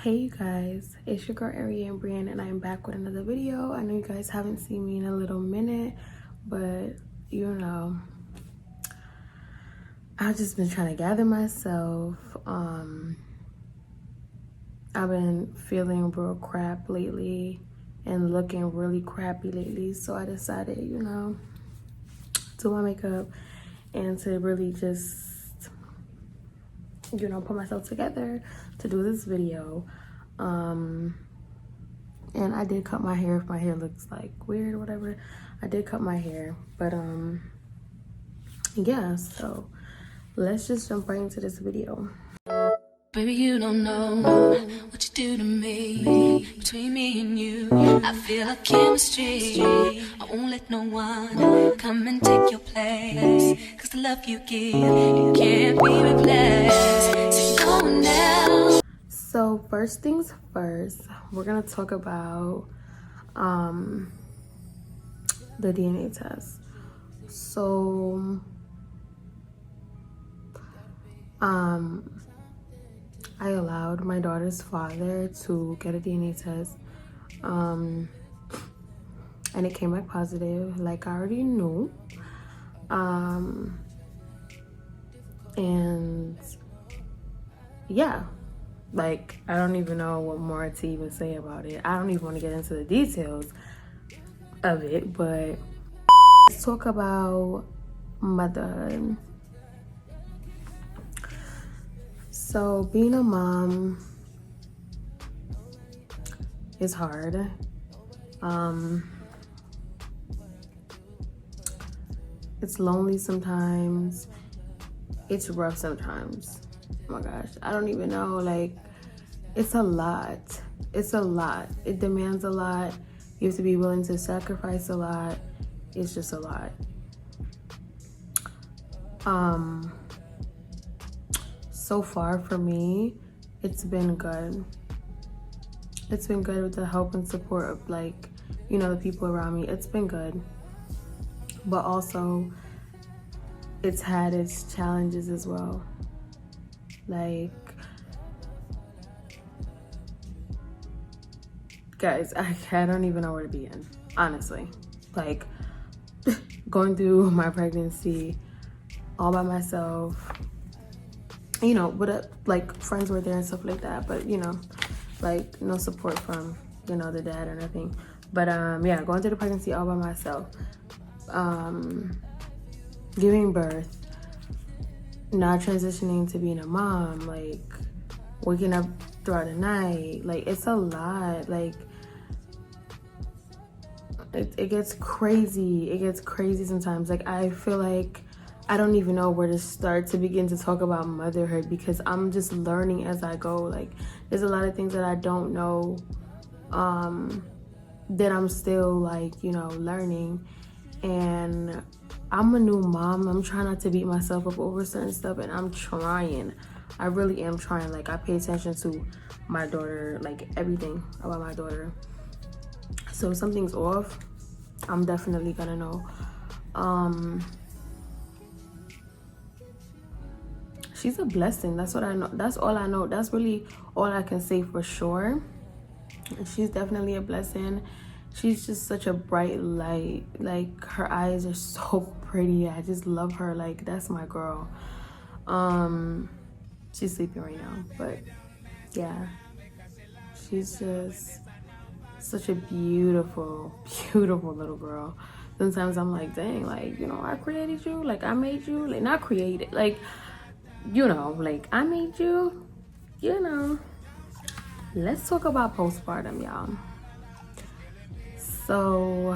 Hey you guys, it's your girl Ari and Brian, and I'm back with another video. I know you guys haven't seen me in a little minute, but you know, I've just been trying to gather myself. I've been feeling real crap lately and looking really crappy lately, so I decided, to do my makeup and to really just put myself together to do this video. And I did cut my hair if my hair looks like weird or whatever. I did cut my hair, but yeah, so let's just jump right into this video. Baby, you don't know what you do to me. Between me and you, I feel a chemistry. I won't let no one come and take your place. Cause the love you give, it can't be replaced. So go now. So first things first, we're gonna talk about the DNA test. So I allowed my daughter's father to get a DNA test, and it came back positive, like I already knew. And yeah, like I don't even know what more to even say about it. I don't even want to get into the details of it, but let's talk about motherhood. So being a mom is hard. It's lonely sometimes. It's rough sometimes. Oh my gosh, I don't even know. Like, it's a lot. It's a lot. It demands a lot. You have to be willing to sacrifice a lot. It's just a lot. So far for me, it's been good. It's been good with the help and support of the people around me. It's been good. But also, it's had its challenges as well. Like, guys, I don't even know where to begin, honestly. Like, going through my pregnancy all by myself, with friends were there and stuff like that, but like no support from the dad or nothing. But yeah, going through the pregnancy all by myself, giving birth, now transitioning to being a mom, like waking up throughout the night, like it's a lot. Like it gets crazy. It gets crazy sometimes. Like I feel like I don't even know where to start to begin to talk about motherhood, because I'm just learning as I go. Like there's a lot of things that I don't know, that I'm still learning. And I'm a new mom. I'm trying not to beat myself up over certain stuff, and I'm trying. I really am trying. Like I pay attention to my daughter, like everything about my daughter. So if something's off, I'm definitely gonna know. She's a blessing. That's what I know. That's all I know. That's really all I can say for sure. She's definitely a blessing. She's just such a bright light. Like her eyes are so pretty. I just love her. Like that's my girl. She's sleeping right now, but yeah, she's just such a beautiful, beautiful little girl. Sometimes I'm like, dang, like I created you. Like I made you. Like not created. Like like I made you. Let's talk about postpartum, y'all. So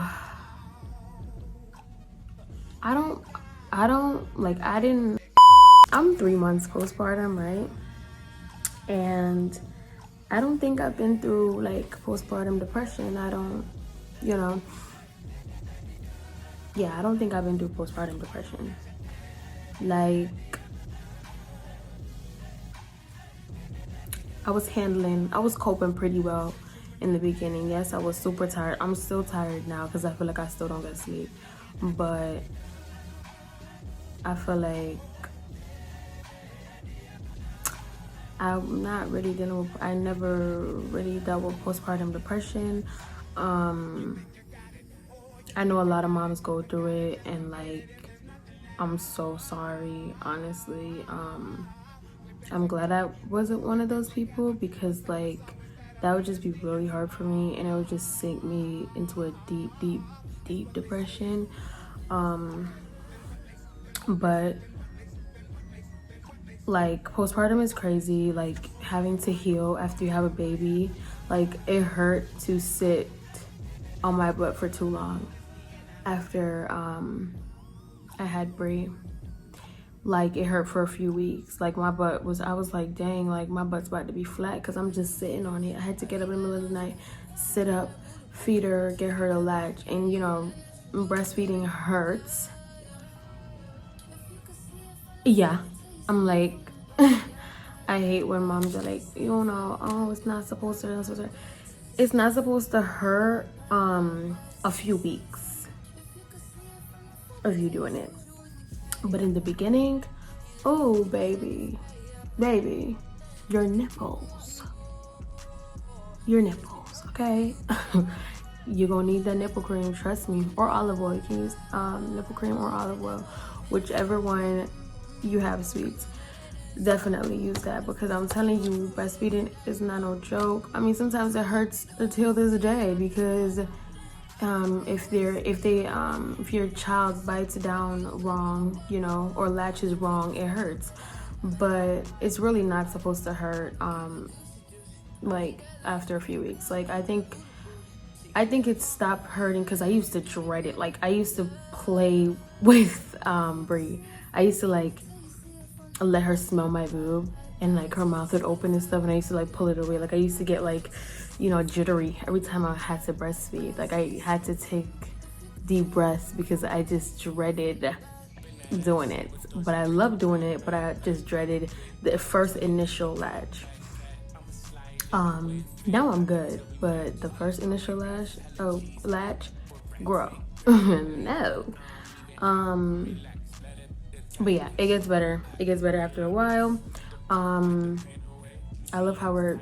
I'm 3 months postpartum, right? And I don't think I've been through like postpartum depression. I don't think I've been through postpartum depression. Like I was coping pretty well in the beginning. Yes, I was super tired. I'm still tired now because I feel like I still don't get sleep. But I feel like I'm not really dealing with, I never really dealt with postpartum depression. I know a lot of moms go through it, and like, I'm so sorry, honestly. I'm glad I wasn't one of those people, because like that would just be really hard for me, and it would just sink me into a deep, deep, deep depression. But like postpartum is crazy. Like having to heal after you have a baby, like it hurt to sit on my butt for too long after I had Bree. Like it hurt for a few weeks. Like my butt was, I was like, dang, like my butt's about to be flat because I'm just sitting on it. I had to get up in the middle of the night, sit up, feed her, get her to latch. And you know, breastfeeding hurts. Yeah, I'm like, I hate when moms are like, you know, oh, it's not supposed to, it's not supposed to hurt a few weeks of you doing it. But in the beginning, oh baby, your nipples, okay? You're gonna need that nipple cream, trust me, or olive oil. You can use nipple cream or olive oil, whichever one you have, sweets. Definitely use that, because I'm telling you, breastfeeding is not no joke. I mean, sometimes it hurts until this day, because if your child bites down wrong, you know, or latches wrong, it hurts. But it's really not supposed to hurt like after a few weeks. Like I think it stopped hurting because I used to dread it. Like I used to play with Brie. I used to like let her smell my boob, and like her mouth would open and stuff, and I used to like pull it away. Like I used to get like, you know, jittery every time I had to breastfeed. Like I had to take deep breaths because I just dreaded doing it. But I love doing it, but I just dreaded the first initial latch. Now I'm good, but the first initial latch, grow. No. But yeah, it gets better. It gets better after a while. I love how we're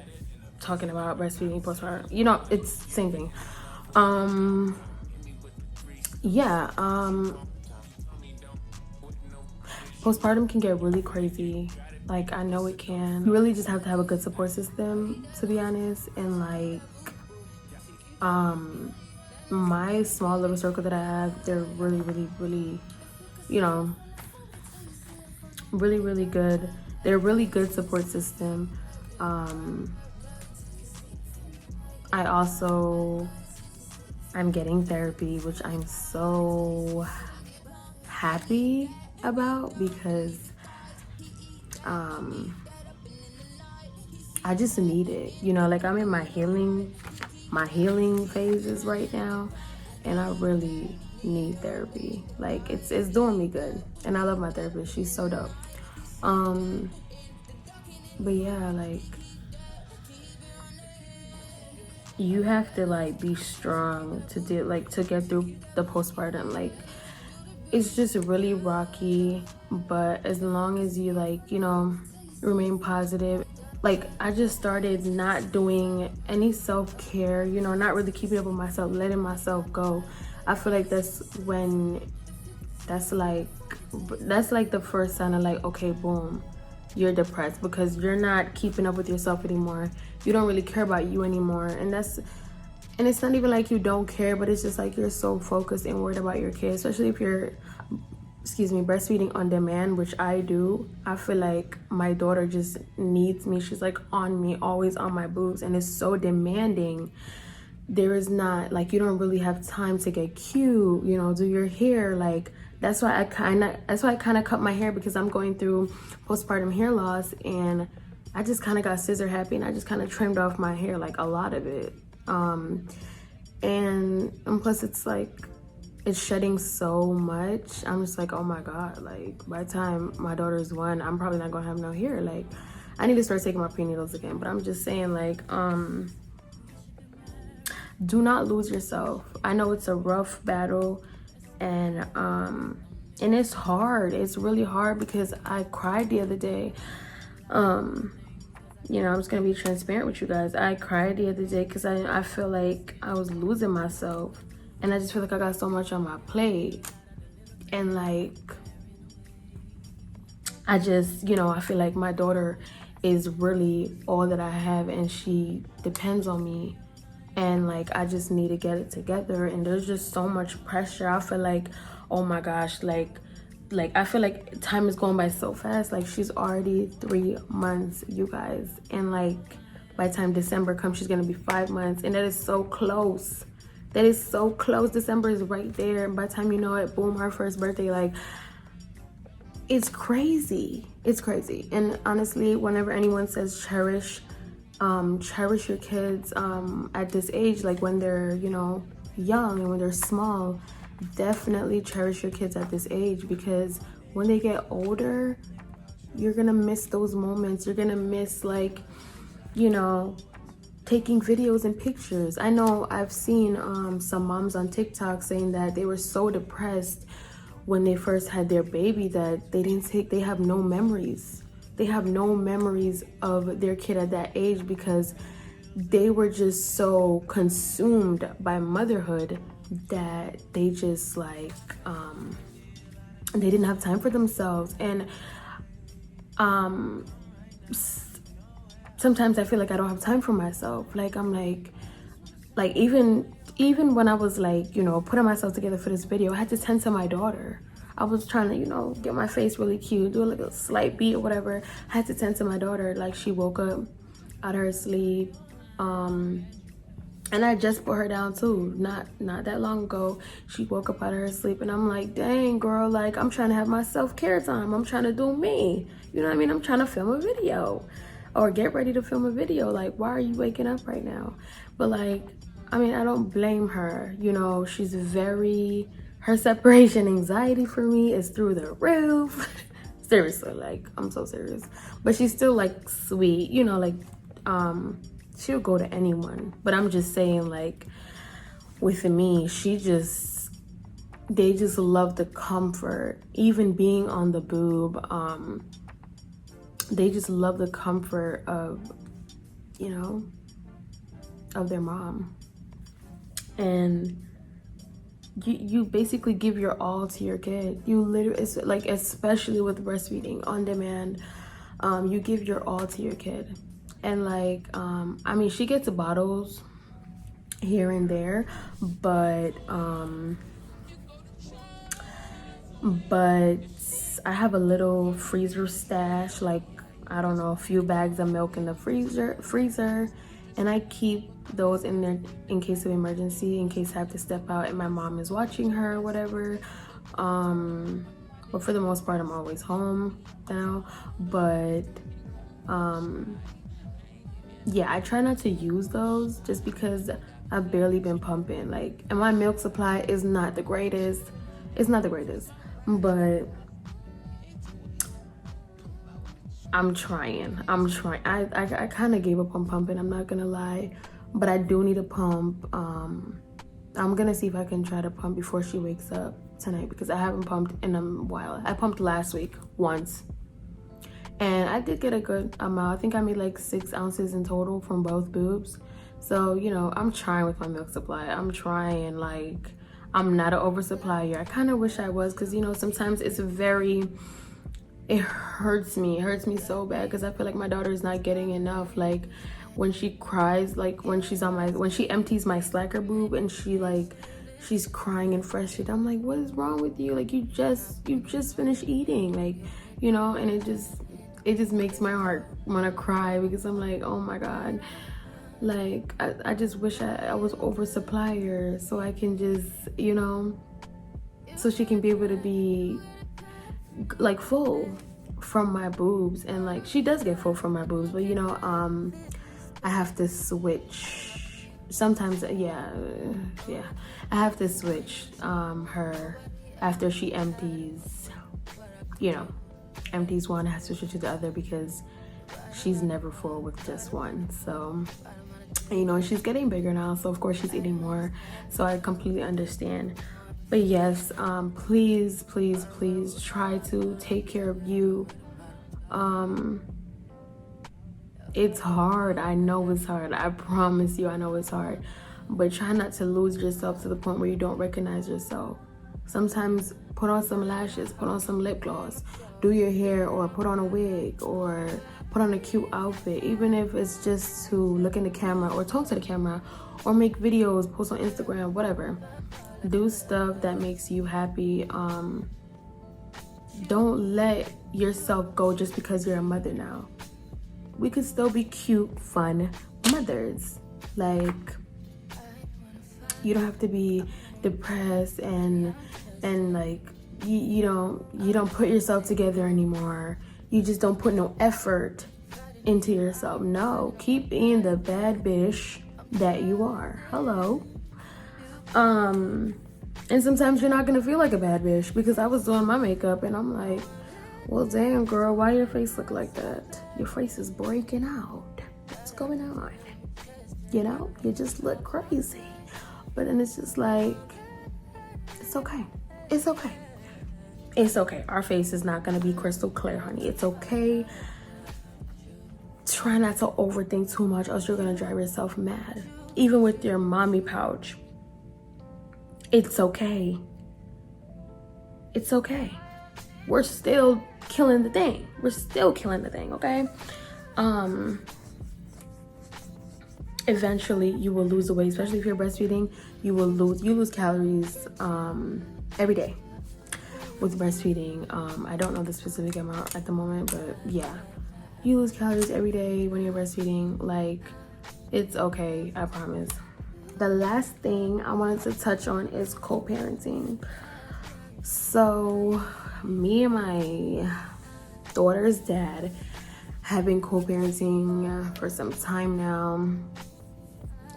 talking about breastfeeding postpartum. You know, it's same thing. Yeah. Postpartum can get really crazy. Like I know it can. You really just have to have a good support system, to be honest. And like, my small little circle that I have, they're really, really, really, you know, really, really good. They're a really good support system. I'm getting therapy, which I'm so happy about, because I just need it. You know, like I'm in my healing phases right now, and I really need therapy. Like it's doing me good, and I love my therapist. She's so dope. But yeah, like you have to like be strong to get through the postpartum. Like it's just really rocky, but as long as you like, you know, remain positive. Like I just started not doing any self-care, you know, not really keeping up with myself, letting myself go. I feel like that's like the first sign of like, okay, boom, you're depressed, because you're not keeping up with yourself anymore. You don't really care about you anymore. And it's not even like you don't care, but it's just like you're so focused and worried about your kids, especially if you're breastfeeding on demand, which I do. I feel like my daughter just needs me. She's like on me, always on my boobs, and it's so demanding. There is not like, you don't really have time to get cute, you know, do your hair. Like that's why I kind of cut my hair, because I'm going through postpartum hair loss, and I just kind of got scissor happy, and I just kind of trimmed off my hair, like a lot of it. And plus it's like, it's shedding so much. I'm just like, oh my God, like by the time my daughter's 1, I'm probably not gonna have no hair. Like I need to start taking my prenatals again. But I'm just saying, like, do not lose yourself. I know it's a rough battle, and it's hard. It's really hard, because I cried the other day. you know, I'm just gonna be transparent with you guys. I cried the other day because I feel like I was losing myself, and I just feel like I got so much on my plate, and like I just, you know, I feel like my daughter is really all that I have, and she depends on me, and like I just need to get it together. And there's just so much pressure. I feel like, oh my gosh, like I feel like time is going by so fast. Like she's already 3 months, you guys, and like by the time December comes, she's gonna be 5 months, and that is so close. That is so close. December is right there, and by the time you know it, boom, her first birthday. Like, it's crazy. It's crazy. And honestly, whenever anyone says cherish your kids at this age, like when they're, you know, young and when they're small, definitely cherish your kids at this age, because when they get older, you're gonna miss those moments. You're gonna miss, like, you know, taking videos and pictures. I know I've seen some moms on TikTok saying that they were so depressed when they first had their baby that they have no memories. They have no memories of their kid at that age because they were just so consumed by motherhood that they just like they didn't have time for themselves. And sometimes I feel like I don't have time for myself. Like I'm like even when I was like, you know, putting myself together for this video, I had to tend to my daughter. I was trying to, you know, get my face really cute, do like a slight beat or whatever. I had to tend to my daughter. Like she woke up out of her sleep. And I just put her down too, not that long ago. She woke up out of her sleep, and I'm like, dang girl, like I'm trying to have my self-care time. I'm trying to do me. You know what I mean? I'm trying to film a video or get ready to film a video. Like, why are you waking up right now? But like, I mean, I don't blame her. You know, her separation anxiety for me is through the roof. Seriously, like I'm so serious. But she's still like sweet, you know, like she'll go to anyone. But I'm just saying, like, with me, they just love the comfort. Even being on the boob, they just love the comfort of, you know, of their mom. And you basically give your all to your kid. You literally, it's like, especially with breastfeeding on demand, you give your all to your kid. And like, I mean, she gets bottles here and there, but I have a little freezer stash, like, I don't know, a few bags of milk in the freezer, and I keep those in there in case of emergency, in case I have to step out and my mom is watching her or whatever. But for the most part, I'm always home now. But yeah, I try not to use those just because I've barely been pumping. Like, and my milk supply is not the greatest. It's not the greatest, but I'm trying. I kind of gave up on pumping, I'm not gonna lie, but I do need to pump. I'm gonna see if I can try to pump before she wakes up tonight, because I haven't pumped in a while. I pumped last week once, and I did get a good amount. I think I made like 6 ounces in total from both boobs. So, you know, I'm trying with my milk supply. I'm trying. Like, I'm not an oversupplier. I kind of wish I was, because, you know, sometimes it hurts me. It hurts me so bad because I feel like my daughter is not getting enough. Like, when she cries, like when she empties my slacker boob and she's crying and frustrated, I'm like, what is wrong with you? Like, you just finished eating, like, you know. And it just makes my heart want to cry, because I'm like, oh my God, like I just wish I was oversupplier, so I can just, you know, so she can be able to be like full from my boobs. And like, she does get full from my boobs, but you know, I have to switch sometimes. Yeah, I have to switch her after she empties, you know, empties one. I have to switch it to the other because she's never full with just one. So, and, you know, she's getting bigger now, so of course she's eating more, so I completely understand. But yes, please try to take care of you. It's hard. I know it's hard. I promise you, I know it's hard. But try not to lose yourself to the point where you don't recognize yourself. Sometimes put on some lashes, put on some lip gloss, do your hair, or put on a wig, or put on a cute outfit, even if it's just to look in the camera or talk to the camera or make videos, post on Instagram, whatever. Do stuff that makes you happy. Don't let yourself go just because you're a mother now. We could still be cute, fun mothers. Like, you don't have to be depressed and like you don't put yourself together anymore. You just don't put no effort into yourself. No, keep being the bad bitch that you are. Hello. And sometimes you're not gonna feel like a bad bitch, because I was doing my makeup and I'm like, well, damn, girl, why your face look like that? Your face is breaking out. What's going on? You know, you just look crazy. But then it's just like, it's okay. It's okay. It's okay. Our face is not gonna be crystal clear, honey. It's okay. Try not to overthink too much, else you're gonna drive yourself mad. Even with your mommy pouch, it's okay. It's okay. We're still killing the thing. We're still killing the thing, okay? Eventually you will lose the weight, especially if you're breastfeeding. You lose calories every day with breastfeeding. I don't know the specific amount at the moment, but yeah, you lose calories every day when you're breastfeeding. Like, it's okay, I promise. The last thing I wanted to touch on is co-parenting. So me and my daughter's dad have been co-parenting for some time now,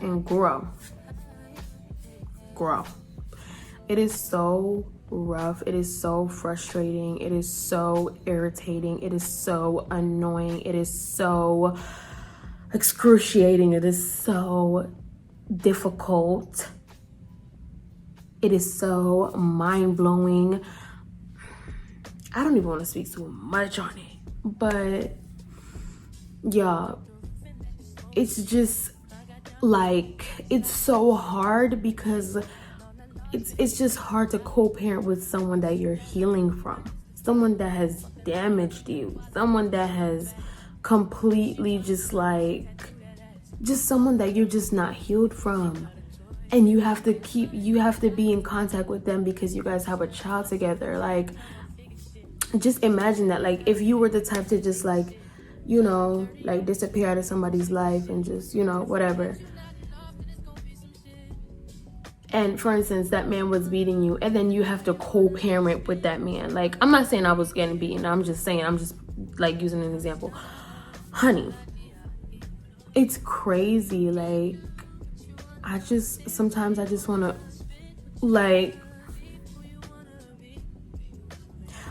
and grow. It is so rough. It is so frustrating. It is so irritating. It is so annoying. It is so excruciating. It is so difficult. It is so mind-blowing. I don't even want to speak too much on it, but yeah, it's just like, it's so hard because it's just hard to co-parent with someone that you're healing from, someone that has damaged you, someone that has completely just someone that you're just not healed from. And you have to be in contact with them because you guys have a child together. Like, just imagine that, like, if you were the type to just like, you know, like disappear out of somebody's life and just, you know, whatever. And for instance, that man was beating you, and then you have to co-parent with that man. Like, I'm not saying I was getting beaten. I'm just like using an example. Honey, it's crazy. Like, sometimes I just want to, like,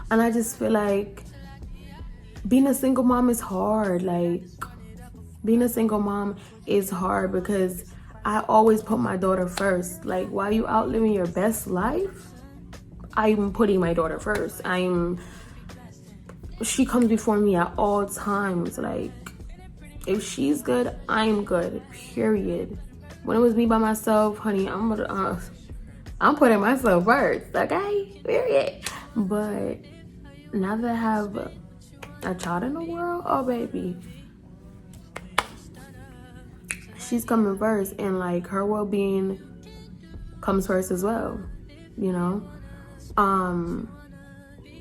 and I just feel like being a single mom is hard. Like, being a single mom is hard because I always put my daughter first. Like, while you out living your best life, I'm putting my daughter first. She comes before me at all times. Like, if she's good, I'm good, period. When it was me by myself, honey, I'm putting myself first, okay? Period. But now that I have a child in the world, oh baby, she's coming first, and like, her well-being comes first as well, you know? And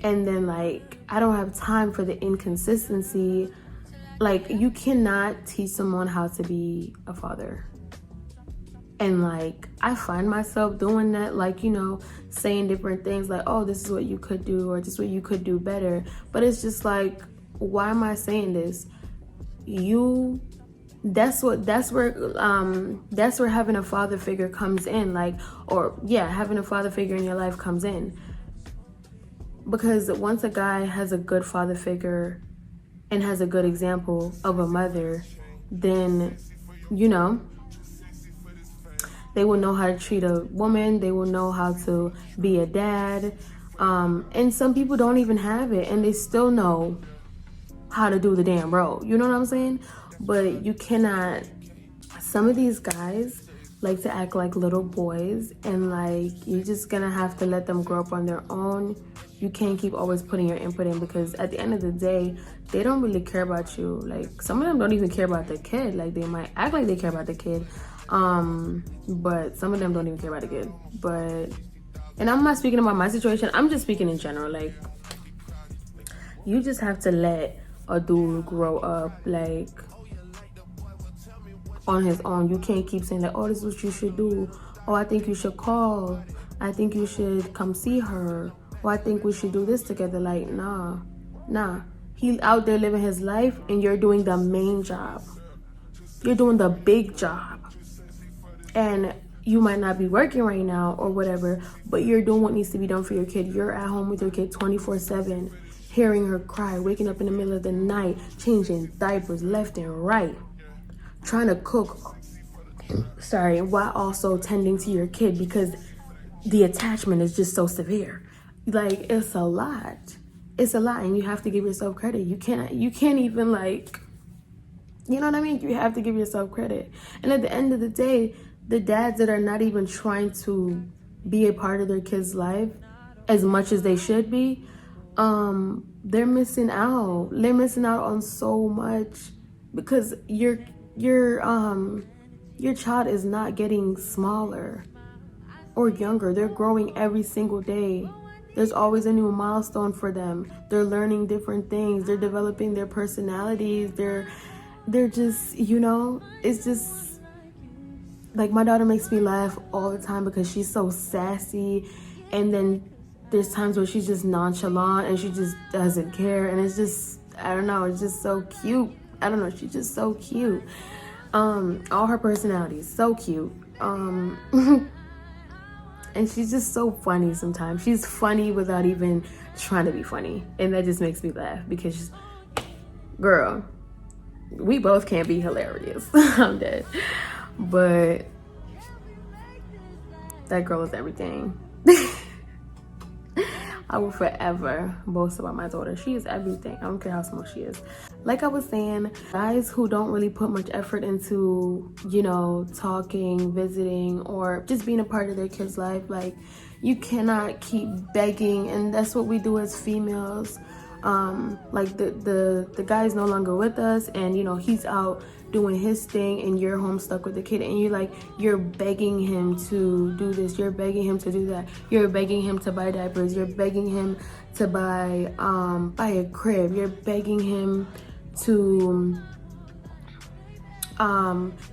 then, like, I don't have time for the inconsistency. Like, you cannot teach someone how to be a father. And like, I find myself doing that, like, you know, saying different things like, oh, this is what you could do, or this is what you could do better. But it's just like, why am I saying this? That's where having a father figure comes in, like, or yeah, having a father figure in your life comes in. Because once a guy has a good father figure and has a good example of a mother, then, you know, they will know how to treat a woman. They will know how to be a dad. And some people don't even have it, and they still know how to do the damn role. You know what I'm saying? but you cannot. Some of these guys like to act like little boys, and like you're just gonna have to let them grow up on their own. You can't keep always putting your input in, because at the end of the day, they don't really care about you. Like, some of them don't even care about the kid. Like, they might act like they care about the kid, but some of them don't even care about the kid. But, and I'm not speaking about my situation, I'm just speaking in general. Like, you just have to let a dude grow up, like, on his own. You can't keep saying like, oh, this is what you should do. Oh, I think you should call. I think you should come see her. Oh, I think we should do this together. Like, nah. He's out there living his life, and you're doing the main job. You're doing the big job. And you might not be working right now or whatever, but you're doing what needs to be done for your kid. You're at home with your kid 24/7, hearing her cry, waking up in the middle of the night, changing diapers left and right, trying to cook, while also tending to your kid, because the attachment is just so severe. Like, it's a lot. It's a lot, and you have to give yourself credit. You can't even, like, you know what I mean? You have to give yourself credit. And at the end of the day, the dads that are not even trying to be a part of their kids' life as much as they should be, they're missing out. They're missing out on so much, because your child is not getting smaller or younger. They're growing every single day. There's always a new milestone for them. They're learning different things. They're developing their personalities. They're just, it's just like, my daughter makes me laugh all the time because she's so sassy, and then there's times where she's just nonchalant and she just doesn't care, and it's just, I don't know, it's just so cute. I don't know, she's just so cute. All her personalities, so cute. And she's just so funny sometimes. She's funny without even trying to be funny. And that just makes me laugh, because girl, we both can't be hilarious. I'm dead. But that girl is everything. I will forever boast about my daughter. She is everything. I don't care how small she is. Like I was saying, guys who don't really put much effort into, talking, visiting, or just being a part of their kid's life, like, you cannot keep begging. And that's what we do as females. Like, the guy's no longer with us, and he's out doing his thing, and you're home stuck with the kid, and you're begging him to do this, you're begging him to do that, you're begging him to buy diapers, you're begging him to buy a crib, you're begging him to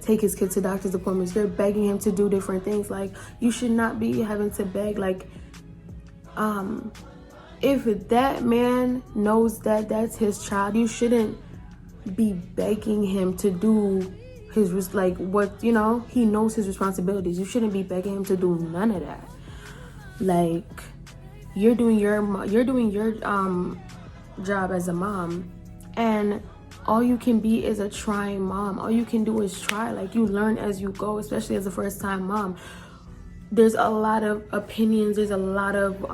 take his kid to doctor's appointments, you're begging him to do different things. Like, you should not be having to beg. Like, if that man knows that that's his child, you shouldn't be begging him to do his, like, what, he knows his responsibilities. You shouldn't be begging him to do none of that. Like, you're doing your job as a mom, and all you can be is a trying mom. All you can do is try. Like, you learn as you go, especially as a first time mom. There's a lot of opinions, there's a lot of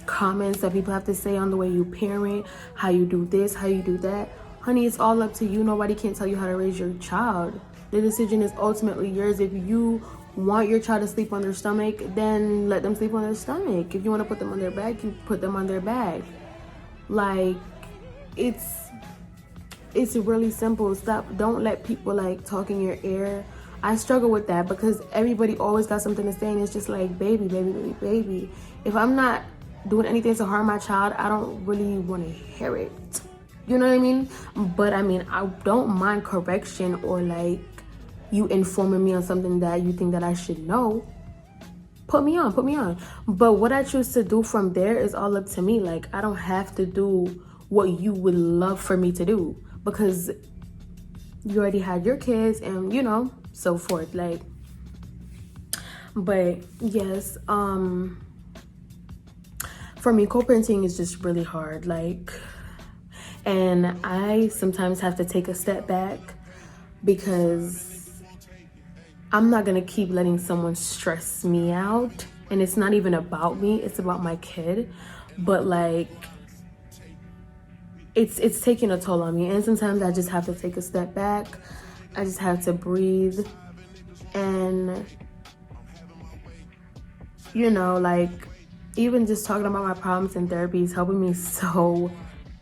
comments that people have to say on the way you parent, how you do this, how you do that. Honey, it's all up to you. Nobody can tell you how to raise your child. The decision is ultimately yours. If you want your child to sleep on their stomach, then let them sleep on their stomach. If you want to put them on their back, you put them on their back. Like, it's really simple. Don't let people, like, talk in your ear. I struggle with that, because everybody always got something to say, and it's just like, baby. If I'm not doing anything to harm my child, I don't really want to hear it. You know what I mean? But I don't mind correction, or like you informing me on something that you think that I should know. Put me on. But what I choose to do from there is all up to me. Like, I don't have to do what you would love for me to do, because you already had your kids, and so forth. Like, but yes, for me, co-parenting is just really hard. Like, and I sometimes have to take a step back, because I'm not gonna keep letting someone stress me out. And it's not even about me, it's about my kid. But like, it's taking a toll on me. And sometimes I just have to take a step back. I just have to breathe. And, you know, like, even just talking about my problems in therapy is helping me so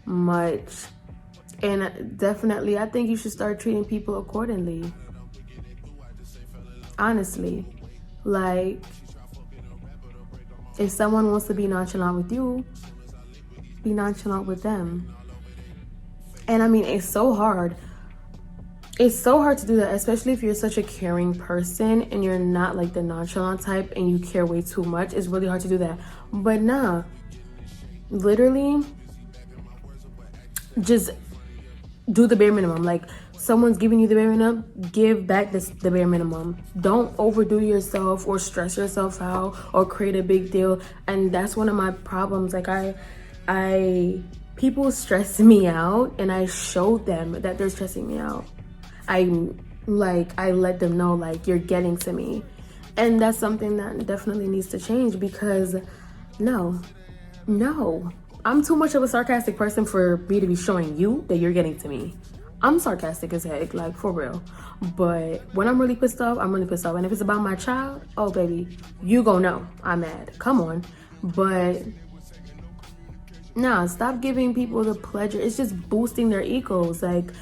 much. And definitely, I think you should start treating people accordingly. Honestly. Like, if someone wants to be nonchalant with you, be nonchalant with them. And I mean, it's so hard. It's so hard to do that, especially if you're such a caring person and you're not like the nonchalant type and you care way too much. It's really hard to do that. But nah, literally, just do the bare minimum. Like, someone's giving you the bare minimum, give back the bare minimum. Don't overdo yourself or stress yourself out or create a big deal. And that's one of my problems. Like, people stress me out, and I showed them that they're stressing me out. I let them know, like, you're getting to me. And that's something that definitely needs to change, because no, I'm too much of a sarcastic person for me to be showing you that you're getting to me. I'm sarcastic as heck, like, for real. But when I'm really pissed off, I'm really pissed off. And if it's about my child, oh baby, you gon' know I'm mad. Come on. But nah, stop giving people the pleasure. It's just boosting their egos. Like,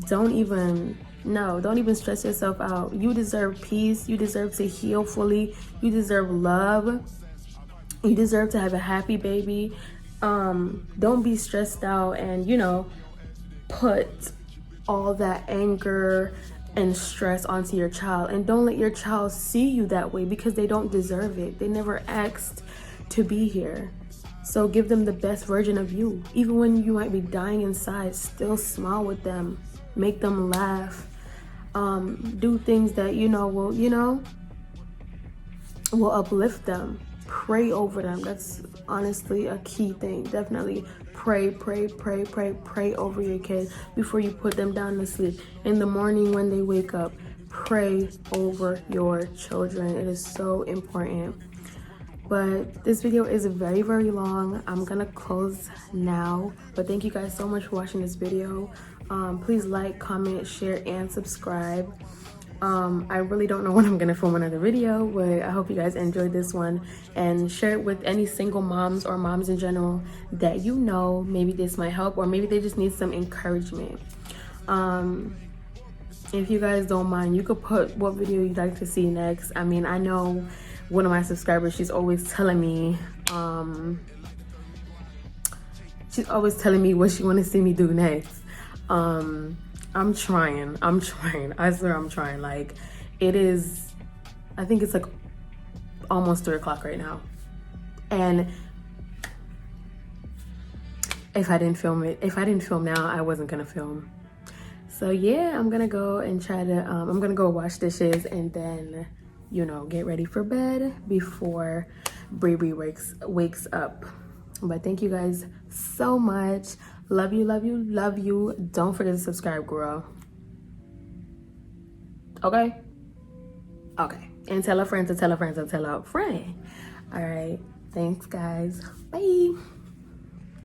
don't even stress yourself out. You deserve peace. You deserve to heal fully. You deserve love. You deserve to have a happy baby. Don't be stressed out and, you know, put all that anger and stress onto your child. And don't let your child see you that way, because they don't deserve it. They never asked to be here. So give them the best version of you. Even when you might be dying inside, still smile with them. Make them laugh. Do things that will uplift them. Pray over them. That's honestly a key thing. Definitely pray over your kids before you put them down to sleep. In the morning when they wake up, pray over your children. It is so important. But this video is very, very long. I'm gonna close now. But thank you guys so much for watching this video. Please like, comment, share, and subscribe. I really don't know when I'm gonna film another video, but I hope you guys enjoyed this one, and share it with any single moms or moms in general that you know maybe this might help, or maybe they just need some encouragement. If you guys don't mind, you could put what video you'd like to see next. I mean, I know one of my subscribers, she's always telling me what she want to see me do next. I'm trying. I swear I'm trying. Like, it is, I think it's like almost 3 o'clock right now. And if I didn't film now, I wasn't gonna film. So yeah, I'm gonna go and I'm gonna go wash dishes and then, you know, get ready for bed before Bree wakes up. But thank you guys so much. Love you, love you, love you. Don't forget to subscribe, girl. Okay? Okay. And tell a friend to tell a friend to tell a friend. All right. Thanks, guys. Bye.